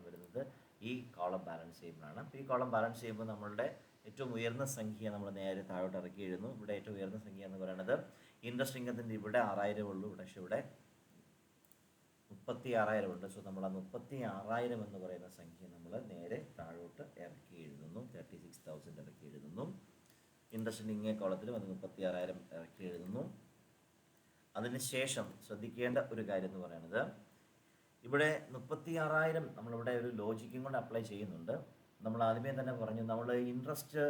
വരുന്നത്. ഈ കോളം ബാലൻസ് ചെയ്യുമ്പോഴാണ്. ഈ കോളം ബാലൻസ് ചെയ്യുമ്പോൾ നമ്മളുടെ ഏറ്റവും ഉയർന്ന സംഖ്യ നമ്മൾ നേരെ താഴോട്ട് ഇറക്കി എഴുതുന്നു. ഇവിടെ ഏറ്റവും ഉയർന്ന സംഖ്യ എന്ന് പറയുന്നത് ഇൻട്രസ്റ്റ് ഇൻകത്തിൻ്റെ ഇവിടെ 6000 ഉള്ളൂ, പക്ഷേ ഇവിടെ 36,000 ഉണ്ട്. സോ നമ്മൾ ആ 36,000 എന്ന് പറയുന്ന സംഖ്യ നമ്മൾ നേരെ താഴോട്ട് ഇറക്കി എഴുതുന്നു. 36,000 ഇറക്കി എഴുതുന്നു. ഇൻട്രസ്റ്റ് ഇൻകം കോളത്തിലും അത് 36,000 ഇറക്കി എഴുതുന്നു. അതിനുശേഷം ശ്രദ്ധിക്കേണ്ട ഒരു കാര്യം എന്ന് പറയുന്നത്, ഇവിടെ 36,000 നമ്മളിവിടെ ഒരു ലോജിക്കും കൊണ്ട് അപ്ലൈ ചെയ്യുന്നുണ്ട്. നമ്മൾ ആദ്യമേ തന്നെ പറഞ്ഞു, നമ്മൾ ഇൻട്രസ്റ്റ്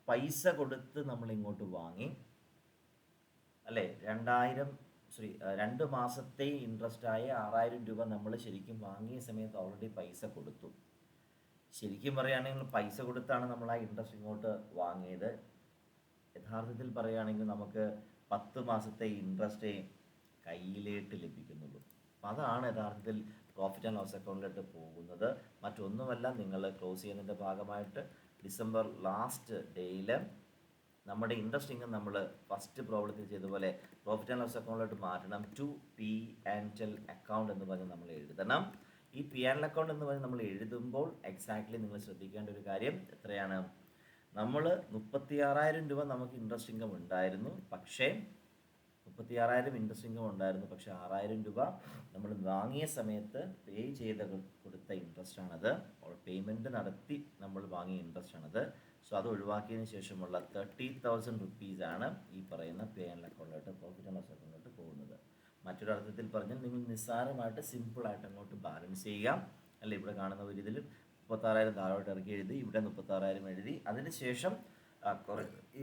പൈസ കൊടുത്ത് നമ്മൾ ഇങ്ങോട്ട് വാങ്ങി അല്ലേ. 2 മാസത്തെ ഇൻട്രസ്റ്റായ 6,000 രൂപ നമ്മൾ ശരിക്കും വാങ്ങിയ സമയത്ത് ഓൾറെഡി പൈസ കൊടുത്തു. ശരിക്കും പറയുകയാണെങ്കിൽ പൈസ കൊടുത്താണ് നമ്മൾ ആ ഇൻട്രസ്റ്റ് ഇങ്ങോട്ട് വാങ്ങിയത്. യഥാർത്ഥത്തിൽ പറയുകയാണെങ്കിൽ നമുക്ക് 10 മാസത്തെ ഇൻട്രസ്റ്റേ കയ്യിലേട്ട് ലഭിക്കുന്നുള്ളൂ. അപ്പം അതാണ് യഥാർത്ഥത്തിൽ പ്രോഫിറ്റ് ആൻഡ് ലോസ് അക്കൗണ്ടിലോട്ട് പോകുന്നത്. മറ്റൊന്നുമല്ല, നിങ്ങൾ ക്ലോസ് ചെയ്യുന്നതിൻ്റെ ഭാഗമായിട്ട് ഡിസംബർ ലാസ്റ്റ് ഡേയിൽ നമ്മുടെ ഇൻട്രസ്റ്റ് ഇൻകം നമ്മൾ ഫസ്റ്റ് പ്രോബ്ലത്തിൽ ചെയ്തതുപോലെ പ്രോഫിറ്റ് ആൻഡ് ലോസ് അക്കൗണ്ടിലോട്ട് മാറ്റണം. ടു P&L അക്കൗണ്ട് എന്ന് പറഞ്ഞ് നമ്മൾ എഴുതണം. ഈ P&L അക്കൗണ്ട് എന്ന് പറഞ്ഞ് നമ്മൾ എഴുതുമ്പോൾ എക്സാക്ട്ലി നിങ്ങൾ ശ്രദ്ധിക്കേണ്ട ഒരു കാര്യം എത്രയാണ്, നമ്മൾ 36,000 രൂപ നമുക്ക് ഇൻട്രസ്റ്റ് ഇൻകം ഉണ്ടായിരുന്നു. പക്ഷേ 36,000 ഇൻട്രസ്റ്റ് ഇൻകം ഉണ്ടായിരുന്നു, പക്ഷേ 6,000 രൂപ നമ്മൾ വാങ്ങിയ സമയത്ത് പേ ചെയ്ത് കൊടുത്ത ഇൻട്രസ്റ്റ് ആണത്. പേയ്മെൻറ്റ് നടത്തി നമ്മൾ വാങ്ങിയ ഇൻട്രസ്റ്റ് ആണത്. സോ അത് ഒഴിവാക്കിയതിന് ശേഷമുള്ള 30,000 റുപ്പീസാണ് ഈ പറയുന്ന P&L അക്കൗണ്ടിലോട്ട്, പ്രോഫിറ്റ് ആൻഡ് ലോസ് അക്കൗണ്ടിലോട്ട് പോകുന്നത്. മറ്റൊരു അർത്ഥത്തിൽ പറഞ്ഞാൽ നിങ്ങൾ നിസ്സാരമായിട്ട് സിമ്പിളായിട്ട് അങ്ങോട്ട് ബാലൻസ് ചെയ്യുക അല്ലേ. ഇവിടെ കാണുന്ന ഒരു ഇതിൽ 36,000 താഴോട്ട് ഇറക്കി എഴുതി, ഇവിടെ 36,000 എഴുതി. അതിനുശേഷം ഈ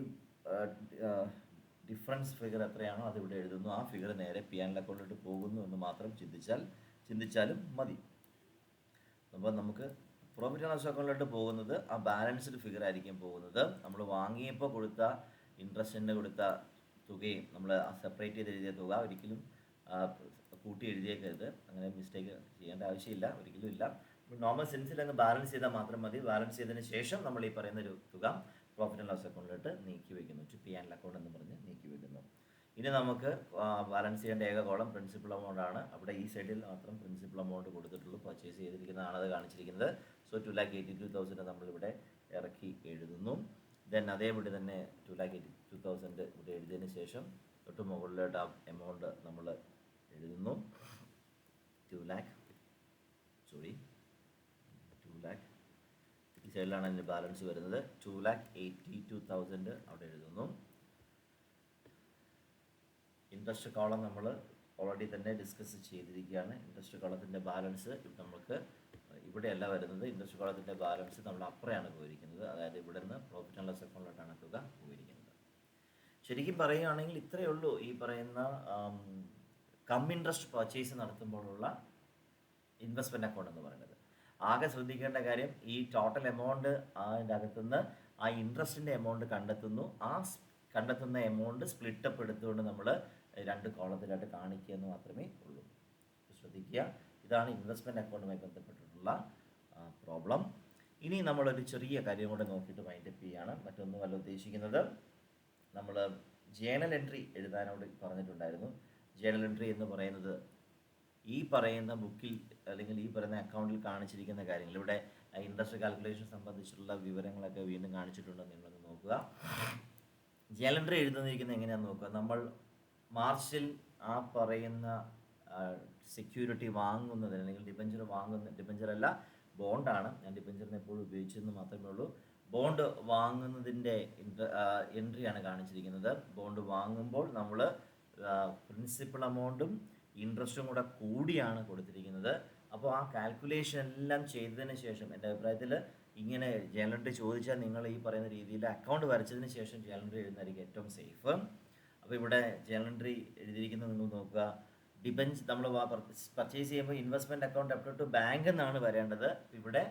ഡിഫറൻസ് ഫിഗർ എത്രയാണോ അത് ഇവിടെ എഴുതുന്നു. ആ ഫിഗർ നേരെ P&L അക്കൗണ്ടിലോട്ട് പോകുന്നു എന്ന് മാത്രം ചിന്തിച്ചാലും മതി. അപ്പോൾ നമുക്ക് പ്രോഫിറ്റ് ആൻഡ് ലോസ് അക്കൗണ്ടിലോട്ട് പോകുന്നത് ആ ബാലൻസ്ഡ് ഫിഗർ ആയിരിക്കും പോകുന്നത്. നമ്മൾ വാങ്ങിയപ്പോൾ കൊടുത്ത ഇൻട്രസ്റ്റിന് കൊടുത്ത തുകയും നമ്മൾ സെപ്പറേറ്റ് ചെയ്ത് എഴുതിയ തുക ഒരിക്കലും കൂട്ടി എഴുതിയേക്കരുത്. അങ്ങനെ മിസ്റ്റേക്ക് ചെയ്യേണ്ട ആവശ്യമില്ല, ഒരിക്കലും ഇല്ല. നോർമൽ സെൻസിൽ അങ്ങ് ബാലൻസ് ചെയ്താൽ മാത്രം മതി. ബാലൻസ് ചെയ്തതിന് ശേഷം നമ്മൾ ഈ പറയുന്ന ഒരു തുക പ്രോഫിറ്റ് ആൻഡ് ലോസ് അക്കൗണ്ടിലോട്ട് നീക്കി വയ്ക്കുന്നു. P&L അക്കൗണ്ട് എന്ന് പറഞ്ഞ് നീക്കി വയ്ക്കുന്നു. ഇനി നമുക്ക് ബാലൻസ് ചെയ്യേണ്ട ഏക കോളം പ്രിൻസിപ്പൽ എമൗണ്ട് ആണ്. അവിടെ ഈ സൈഡിൽ മാത്രം പ്രിൻസിപ്പൽ എമൗണ്ട് കൊടുത്തിട്ടുള്ളൂ, പർച്ചേസ് ചെയ്തിരിക്കുന്നതാണ് അത് കാണിച്ചിരിക്കുന്നത്. സോ 2,82,000 നമ്മളിവിടെ ഇറക്കി എഴുതുന്നു. ദെൻ അതേപടി തന്നെ 2,82,000 ഇവിടെ എഴുതിയതിന് ശേഷം തൊട്ട് മുകളിലോട്ട് ആ എമൗണ്ട് നമ്മൾ എഴുതുന്നു. 2,86,000 സൈഡിലാണ് അതിൻ്റെ ബാലൻസ് വരുന്നത്. 2,82,000 അവിടെ എഴുതുന്നു. ഇൻട്രസ്റ്റ് കോളം നമ്മൾ ഓൾറെഡി തന്നെ ഡിസ്കസ് ചെയ്തിരിക്കുകയാണ്. ഇൻട്രസ്റ്റ് കോളത്തിൻ്റെ ബാലൻസ് നമുക്ക് ഇവിടെയല്ല വരുന്നത്. ഇൻട്രസ്റ്റ് കോളത്തിൻ്റെ ബാലൻസ് നമ്മൾ അപ്പുറയാണ് പോയിരിക്കുന്നത്. അതായത് ഇവിടെ നിന്ന് പ്രോഫിറ്റ് ആൻഡ് ലോസ് അക്കൗണ്ടിലോട്ടാണ് തുക പോയിരിക്കുന്നത്. ശരിക്കും പറയുകയാണെങ്കിൽ ഇത്രയേ ഉള്ളൂ ഈ പറയുന്ന കം ഇൻട്രസ്റ്റ് പർച്ചേസ് നടത്തുമ്പോഴുള്ള ഇൻവെസ്റ്റ്മെൻറ്റ് അക്കൗണ്ട് എന്ന് പറയുന്നത്. ആകെ ശ്രദ്ധിക്കേണ്ട കാര്യം, ഈ ടോട്ടൽ എമൗണ്ട് അതിൻ്റെ അകത്തുനിന്ന് ആ ഇൻട്രസ്റ്റിൻ്റെ എമൗണ്ട് കണ്ടെത്തുന്നു. ആ കണ്ടെത്തുന്ന എമൗണ്ട് സ്പ്ലിറ്റപ്പ് എടുത്തുകൊണ്ട് നമ്മൾ 2 കോളത്തിലായിട്ട് കാണിക്കുക എന്ന് മാത്രമേ ഉള്ളൂ. ശ്രദ്ധിക്കുക, ഇതാണ് ഇൻവെസ്റ്റ്മെൻറ്റ് അക്കൗണ്ടുമായി ബന്ധപ്പെട്ടിട്ടുള്ള പ്രോബ്ലം. ഇനി നമ്മളൊരു ചെറിയ കാര്യം കൂടെ നോക്കിയിട്ട് വൈൻഡപ്പ് ചെയ്യുകയാണ്. മറ്റൊന്നുമല്ല ഉദ്ദേശിക്കുന്നത്, നമ്മൾ ജേണൽ എൻട്രി എഴുതാനോട് പറഞ്ഞിട്ടുണ്ടായിരുന്നു. ജേണൽ എൻട്രി എന്ന് പറയുന്നത് ഈ പറയുന്ന ബുക്കിൽ അല്ലെങ്കിൽ ഈ പറയുന്ന അക്കൗണ്ടിൽ കാണിച്ചിരിക്കുന്ന കാര്യങ്ങൾ, ഇവിടെ ഇൻട്രസ്റ്റ് കാൽക്കുലേഷൻ സംബന്ധിച്ചിട്ടുള്ള വിവരങ്ങളൊക്കെ വീണ്ടും കാണിച്ചിട്ടുണ്ടെന്ന് നിങ്ങളൊന്ന് നോക്കുക. ജേണൽ എൻട്രി എഴുതുന്നിരിക്കുന്നത് എങ്ങനെയാണെന്ന് നോക്കുക. നമ്മൾ മാർച്ചിൽ ആ പറയുന്ന സെക്യൂരിറ്റി വാങ്ങുന്നതിന് അല്ലെങ്കിൽ ഡിബഞ്ചർ ഡിബഞ്ചറല്ല ബോണ്ടാണ്, ഞാൻ ഡിബഞ്ചറിനെ എപ്പോഴും ഉപയോഗിച്ചെന്ന് മാത്രമേ ഉള്ളൂ. ബോണ്ട് വാങ്ങുന്നതിൻ്റെ എൻട്രിയാണ് കാണിച്ചിരിക്കുന്നത്. ബോണ്ട് വാങ്ങുമ്പോൾ നമ്മൾ പ്രിൻസിപ്പൽ എമൗണ്ടും ഇൻട്രസ്റ്റും കൂടെ കൂടിയാണ് കൊടുത്തിരിക്കുന്നത്. അപ്പോൾ ആ കാൽക്കുലേഷൻ എല്ലാം ചെയ്തതിന് ശേഷം, എൻ്റെ അഭിപ്രായത്തിൽ ഇങ്ങനെ ജേണൽ എൻട്രി ചോദിച്ചാൽ നിങ്ങൾ ഈ പറയുന്ന രീതിയിൽ അക്കൗണ്ട് വരച്ചതിന് ശേഷം ജേണൽ എൻട്രി എഴുതുന്നതായിരിക്കും ഏറ്റവും സേഫ്. അപ്പോൾ ഇവിടെ ജേണൽ എൻട്രി എഴുതിയിരിക്കുന്നത് നിങ്ങൾ നോക്കുക. ഡിബഞ്ച് നമ്മൾ പർച്ചേസ് ചെയ്യുമ്പോൾ investment account debit to bank എന്നാണ് വരേണ്ടത്. ഇവിടെ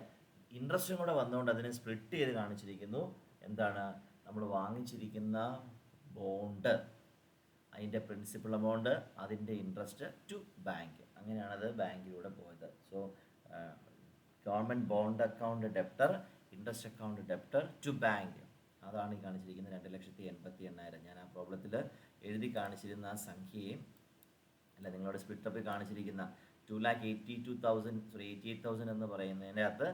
ഇൻട്രസ്റ്റും കൂടെ വന്നുകൊണ്ട് അതിനെ സ്പ്ലിറ്റ് ചെയ്ത് കാണിച്ചിരിക്കുന്നു. എന്താണ് നമ്മൾ വാങ്ങിച്ചിരിക്കുന്ന ബോണ്ട്, അതിൻ്റെ പ്രിൻസിപ്പൽ എമൗണ്ട്, അതിൻ്റെ ഇൻട്രസ്റ്റ് ടു ബാങ്ക്, അങ്ങനെയാണത് ബാങ്കിലൂടെ പോയത്. So government bond account debtor, interest account debtor to bank, അതാണ് ഈ കാണിച്ചിരിക്കുന്നത് 2,80,8,000. ഞാൻ ആ പ്രോബ്ലത്തിൽ എഴുതി കാണിച്ചിരുന്ന ആ സംഖ്യയും അല്ല, നിങ്ങളോട് സ്പ്ലിറ്റപ്പിൽ കാണിച്ചിരിക്കുന്ന 2,88,000 എന്ന് പറയുന്നതിൻ്റെ അകത്ത്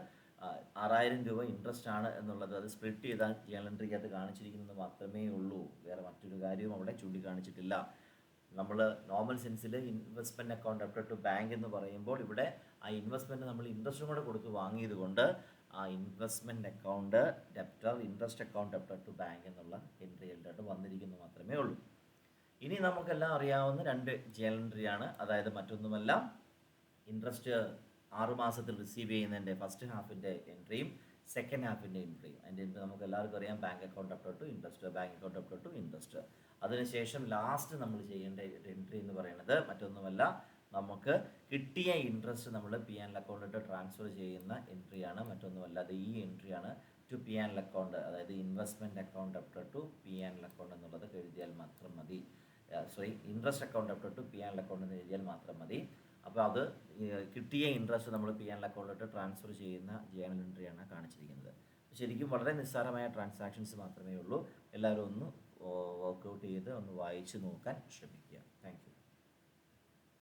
6,000 രൂപ ഇൻട്രസ്റ്റ് ആണ് എന്നുള്ളത് അത് സ്പ്ലിറ്റ് ചെയ്താൽ ജേണൽ എൻട്രിക്കകത്ത് കാണിച്ചിരിക്കുന്നത് മാത്രമേ ഉള്ളൂ. വേറെ മറ്റൊരു കാര്യവും അവിടെ ചൂണ്ടിക്കാണിച്ചിട്ടില്ല. നമ്മൾ നോർമൽ സെൻസിൽ investment account debit to bank എന്ന് പറയുമ്പോൾ ഇവിടെ ആ ഇൻവെസ്റ്റ്മെൻറ്റ് നമ്മൾ ഇൻട്രസ്റ്റും കൂടെ കൊടുത്ത് വാങ്ങിയത് കൊണ്ട് ആ investment account debtor, interest account debtor to bank എന്നുള്ള എൻട്രിയിലായിട്ട് വന്നിരിക്കുന്നത് മാത്രമേ ഉള്ളൂ. ഇനി നമുക്കെല്ലാം അറിയാവുന്ന 2 ജേണൽ എൻട്രിയാണ്. അതായത് മറ്റൊന്നുമല്ല, ഇൻട്രസ്റ്റ് 6 മാസത്തിൽ റിസീവ് ചെയ്യുന്നതിൻ്റെ ഫസ്റ്റ് ഹാഫിൻ്റെ എൻട്രിയും സെക്കൻഡ് ഹാഫിൻ്റെ എൻട്രിയും. അതിൻ്റെ എൻട്രി നമുക്ക് എല്ലാവർക്കും അറിയാം, bank account debit to interest, bank account debit to interest. അതിനുശേഷം ലാസ്റ്റ് നമ്മൾ ചെയ്യേണ്ട എൻട്രി എന്ന് പറയുന്നത് മറ്റൊന്നുമല്ല, നമുക്ക് കിട്ടിയ ഇൻട്രസ്റ്റ് നമ്മൾ പി ആൻഡ് അക്കൗണ്ടിട്ട് ട്രാൻസ്ഫർ ചെയ്യുന്ന എൻട്രിയാണ്. മറ്റൊന്നുമല്ല, അത് ഈ എൻട്രിയാണ് ടു പി ആൻഡ് അക്കൗണ്ട്, അതായത് investment account debit to P and account എന്നുള്ളത് എഴുതിയാൽ മാത്രം മതി. Interest account debit to P and account എന്ന് എഴുതിയാൽ മാത്രം മതി. അപ്പോൾ അത് കിട്ടിയ ഇൻട്രസ്റ്റ് നമ്മൾ പി ആൻഡ് അക്കൗണ്ടിട്ട് ട്രാൻസ്ഫർ ചെയ്യുന്ന ജേണൽ എൻട്രിയാണ് കാണിച്ചിരിക്കുന്നത്. ശരിക്കും വളരെ നിസ്സാരമായ ട്രാൻസാക്ഷൻസ് മാത്രമേ ഉള്ളൂ. എല്ലാവരും ഒന്ന് വർക്കൗട്ട് ചെയ്ത് ഒന്ന് വായിച്ച് നോക്കാൻ ശ്രമിക്കും.